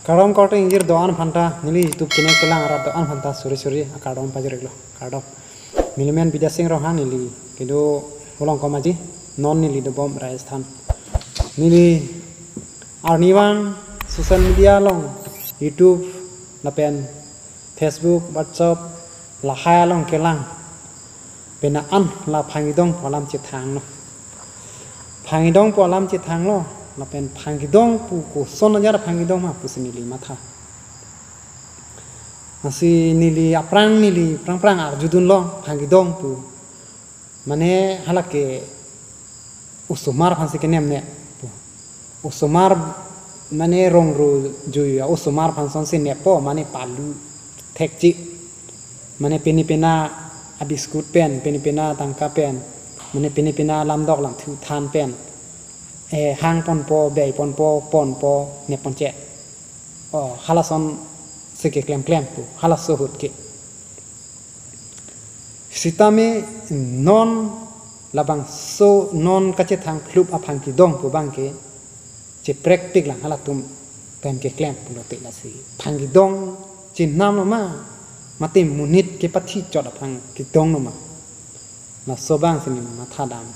Kadom kau injir doan phanta nili YouTube channel kelang arat doan phanta suri kadom pajuriglo kadom milimen bija sing rohan nili kido ulong komaji non nili do bom Rajasthan nili arniwang social media long YouTube lapen Facebook WhatsApp la hai long kelang pena an la phangidong polam chithang no phangidong polam chithang lo là bên phangidong pu ko son na phangidong ma pu sinili matha nasi nili aprang nili prang arjudun lo phangidong pu mane halake usumar phansi ke nemne usumar mane rongru juya usumar phanson se nepo mane palu thekji mane pena abiskut pen pena tangka pen mane pena lamdok lam thu than pen hang ponpo bay ponpo ne ponche halason seke klem pu halas sohut ke sitame non labang so non kache thang klub aphang ki dong pu bangke che praktik lang halatum pen ke klem pu lote la si phang ki dong chin nam no ma mate munit ke pathi chot aphang ki dong no ma na so bang sini ma thadam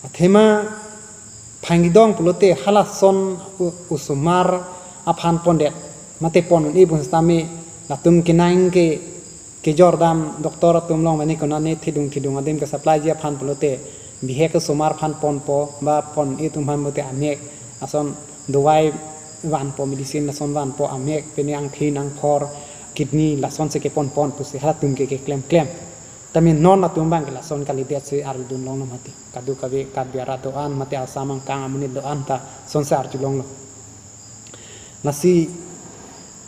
athema phangidong pulote halason usumar aphan pondet mate ponun ibun stami latum kinang ke jordam doktor tumlong mani konane thidung adem ka supply ji aphan pulote bihe ke sumar phan ponpo ba pon e tumhan mote amek ason dowai wan po medicine lason wan po amek peniang thinang for kidney lason se ke pon pusi halatum ke klem tapi non na tumbang ke lason kali dia se arjun long no mati kadu kabe kadbiara doan mati asamang kang amunit doan ta son se arjun long no nasi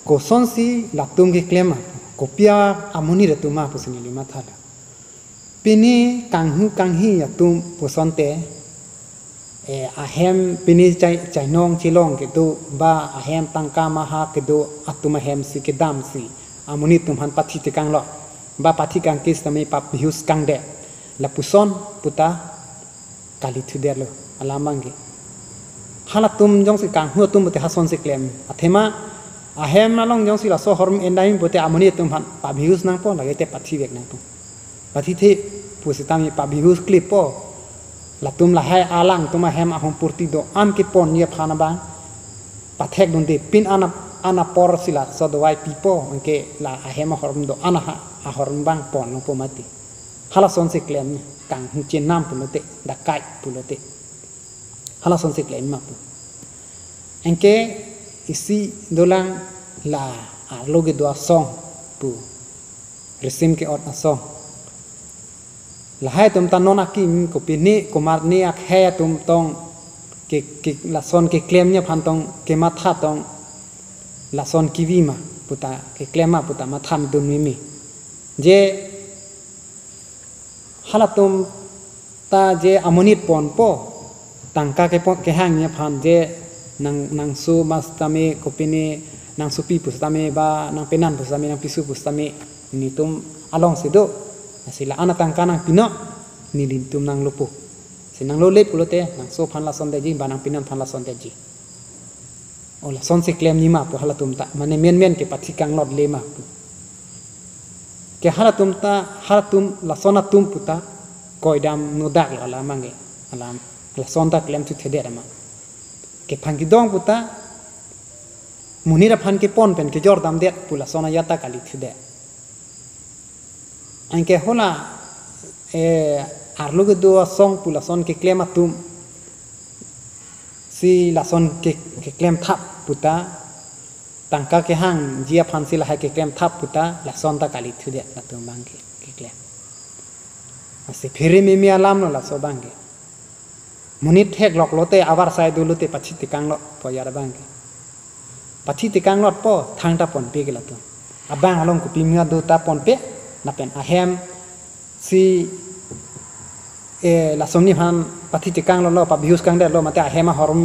ko son si latung ke klema kopia amuni retuma pusini lima thala pini kanghi atum pusonte ahem pini chainong chilong ke tu ba ahem tangka maha ke do atuma hem si ke dam si amuni tumhan pathi te kang lo ba pathi kang kis tami pap hius kang de la puson puta kali thuder lo alamangi halatum jong si kang hu tum te hason si klem athema ahem na long jong si la so horm endai bote amoni tum han pap hius nang po lage te pathi vek nang po pathi the pusitami pap hius clip po la tum la hai alang tuma hem ahom purti do am ki pon ye phana ba pathek donde pin ana por sila so do wai pipo ke la ahem horm do ana ahorum bang pon no pomati halason se klem kang chen nam pulote dakai pulote halason se klem ma pu enke isi dolang la arloge do song pu resim ke ot song la hai tum tanon akim ko pini kumar ni ak he tum tong ke la son ke klem nya phan tong ke matha tong la son kiwima puta ke klema puta matha mi dun mi je halatum ta je amonit pon po tangka ke hang nya phan je nang su mastame kopini nang supi pustame ba nang penan pustame nang pisu pustame ni tum along sido asila ana tangka nang pino ni tum nang lupu sinang lo le pulote nang so phan la son de ji ba nang pinan phan la son de ji ola son se klem ni ma po halatum ta mane men ke pathi kang lot le ma ke halatum la sona tum puta koidam nudak la mange alam la sonda klem tu thede ma ke phangidong puta munira phan ke pon pen ke jordam det pula sona yata kali thede anke hola arluge do song pula son ke klem atum si la son ke klem thap puta tangka ke hang jia phansi la ke klem thap puta la sonta kali thude la tum bangke ke klem ase phire me mi alam no la so bangke munit hek lok lote abar sai du lote pachi tikang lo po yar bangke pachi tikang lot po thang ta pon pe ke la tum abang along ku pimia do ta pon pe na pen ahem si la somni han pathi tikang lo pa bius kang de lo mate ahem horum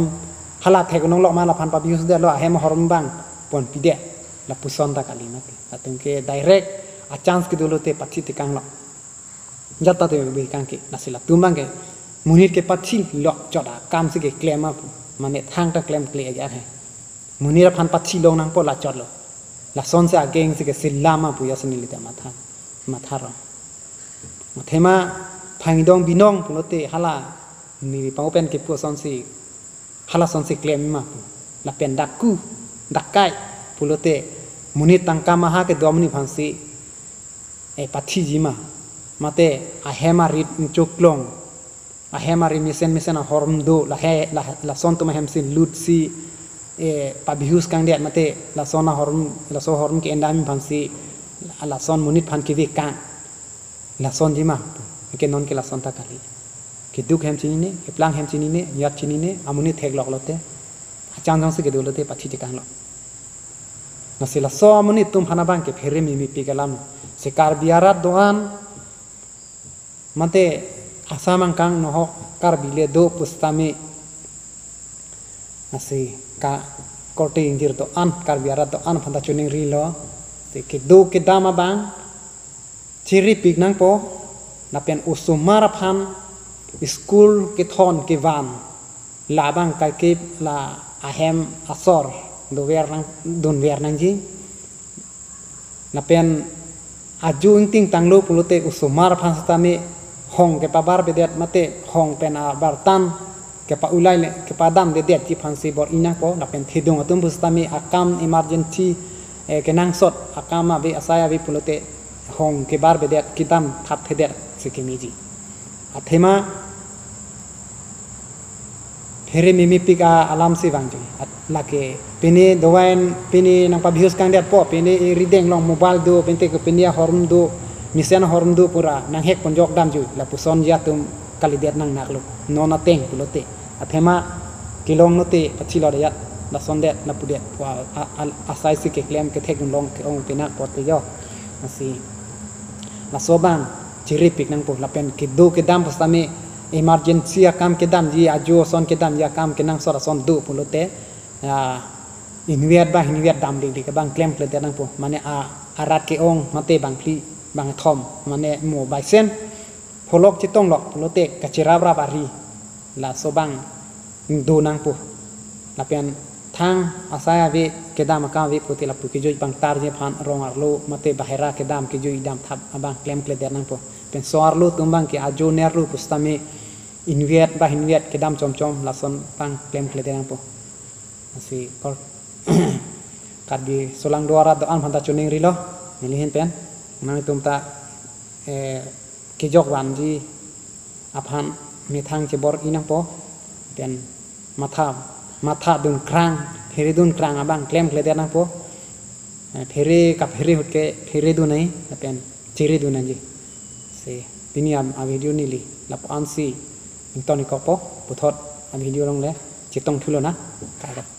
hala thek nong lo ma la phan pa bius de lo ahem horum bang pon pide la puson ta kali mati atung ke direct a chance ke dolote pathi tikang lo jata te be kang ke nasila tumang ke munit ke pathi lo choda kam se ke klema mane thang ta klem kle ya hai munira phan pachi long nang po la chot lo la son se ageng se ke silama puya senili ta matha ro mathema phangidong binong pulote hala ni pau pen ke pu son si hala son si klem ma la pen dakku dakai pulote munit tangka maha ke domni phansi e pathi jima mate ahema rit choklong ahema ri misen horm do la son to mahem sin lut si e pabihus kang dia mate la sona horm ke endami phansi la son munit phan ke ve ka la son jima ke non ke la son ta kali ke duk hem chini ne ke plang hem chini ne yat chini ne amuni thek lok lote achang jang se ke dolote pathi te kang lo na se la so amuni tum hana bang ke phere mi pi kalam se kar biarat doan mate asamang kang no kar bile do pustame ase ka kote injir to an kar biarat to an phanda chuning ri lo se ke do ke dama bang chiri pik nang po na pen usumara phan school ke thon ke van la bang ka ke la ahem asor do wer nang don wer nang ji na pen aju ingting tanglo pulote usumara phan stame hong ke pabar bedet mate hong pen a bartan ke pa ulai le ke padam de det ti phansi bor ina ko na pen thidong atum bustami akam emergency ke nang sot akama be asaya be pulote hong ke bar bedet kitam thap thedet sikimiji athema phere mimi pika alam si wangji lake pene doain pene nang pabhius kang det po pene rideng long mobile do pente ke penia horm do misen horm do pura nang hek ponjok dam ju la puson ya tum kali det nang naklo nona teng pulote athema kilong note pachilo ya la son det na pudet wa asai si ke klem ke thek long ke ong penak pot yo asi la soban ciri pik nang po la pen ke do ke dam pastame emergency akam ke dam ji ajo son ke dam ya kam ke nang sora son do pulote inviat dam di ke bang klem klete nang po mane arat ke ong mate bang pli bang thom mane mo bai sen pholok chitong lok pulote kachirab rab ari la sobang do nang po la pen thang asaya ve ke dam ka ve poti la pu ke joi bang tar je phan rong arlo mate bahera ke dam ke joi dam thap abang klem klete nang po pen soarlo tumbang ke ajo nerlu pustame inviat ke dam chom la son pang klem klete nang po asi kor kadbi solang doara do an phanta chuning rilo nilihin pen nang tumta ke jok wan ji aphan mi thang che bor inang po pen matha dun krang phere dun krang abang klem klete nang po phere ka phere hut ke phere du nai pen chiri du nang ji se pini a video ni li la ansi intoni ko po puthot a video long le chitong thulo na ka